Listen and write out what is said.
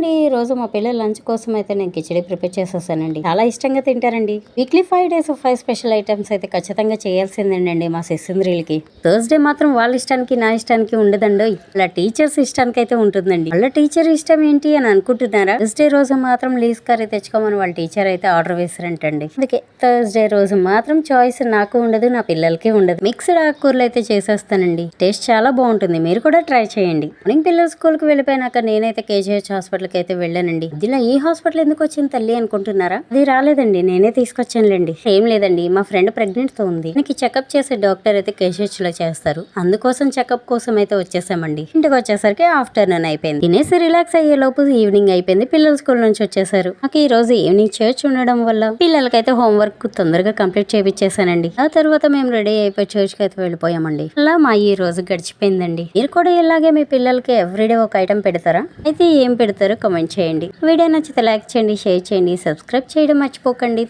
అండి, ఈ రోజు మా పిల్లల లంచ్ కోసం అయితే నేను కిచడీ ప్రిపేర్ చేసేసానండి. చాలా ఇష్టంగా తింటారండి. వీక్లీ 5 days 5 స్పెషల్ ఐటమ్స్ అయితే ఖచ్చితంగా చేయాల్సిందేనండి మా శిశుంద్రులకి. థర్స్డే మాత్రం వాళ్ళ ఇష్టానికి నా ఇష్టానికి ఉండదండి. ఇలా టీచర్స్ ఇష్టానికి అయితే ఉంటుందండి. వాళ్ళ టీచర్ ఇష్టం ఏంటి అని అనుకుంటున్నారా? థర్స్డే రోజు మాత్రం లీస్ కర్రీ తెచ్చుకోమని వాళ్ళ టీచర్ అయితే ఆర్డర్ వేసారంటండి. అందుకే థర్స్డే రోజు మాత్రం చాయిస్ నాకు ఉండదు, నా పిల్లలకి ఉండదు. మిక్స్డ్ ఆకుకూరలు అయితే చేసేస్తానండి. టేస్ట్ చాలా బాగుంటుంది, మీరు కూడా ట్రై చేయండి. మార్నింగ్ పిల్లలు స్కూల్ కి వెళ్ళిపోయినాక నేనైతే కేజీహెచ్ హాస్పిటల్ కి అయితే వెళ్ళానండి. ఇలా ఈ హాస్పిటల్ ఎందుకు వచ్చింది తల్లి అనుకుంటున్నారా? అది రాలేదండి, నేనే తీసుకొచ్చానులేండి. ఏం లేదండి, మా ఫ్రెండ్ ప్రెగ్నెంట్ తో ఉంది. నాకు చెకప్ చేసే డాక్టర్ అయితే కేజీహెచ్ లో చేస్తారు. అందుకోసం చెకప్ కోసం అయితే వచ్చేసామండి. ఇంటికి వచ్చేసరికి ఆఫ్టర్నూన్ అయిపోయింది. తినేసి రిలాక్స్ అయ్యే లోపు ఈవినింగ్ అయిపోయింది. పిల్లలు స్కూల్ నుంచి వచ్చేసారు. నాకు ఈ రోజు ఈవినింగ్ చర్చ్ ఉండడం వల్ల పిల్లలకైతే హోంవర్క్ తొందరగా కంప్లీట్ చేయించేసానండి. ఆ తర్వాత మేము రెడీ అయిపోయి చర్చ్ కి అయితే వెళ్ళిపోయామండి. అలా మా ఈ రోజు గడిచిపోయిందండి. మీరు కూడా ఇలాగే మీ పిల్లలకి ఎవ్రీడే ఒక ఐటమ్ పెడతారా? అయితే ఏం పెడతారో కామెంట్ చేయండి. వీడియో నచ్చితే లైక్ చేయండి, షేర్ చేయండి, సబ్స్క్రైబ్ చేయడం మర్చిపోకండి.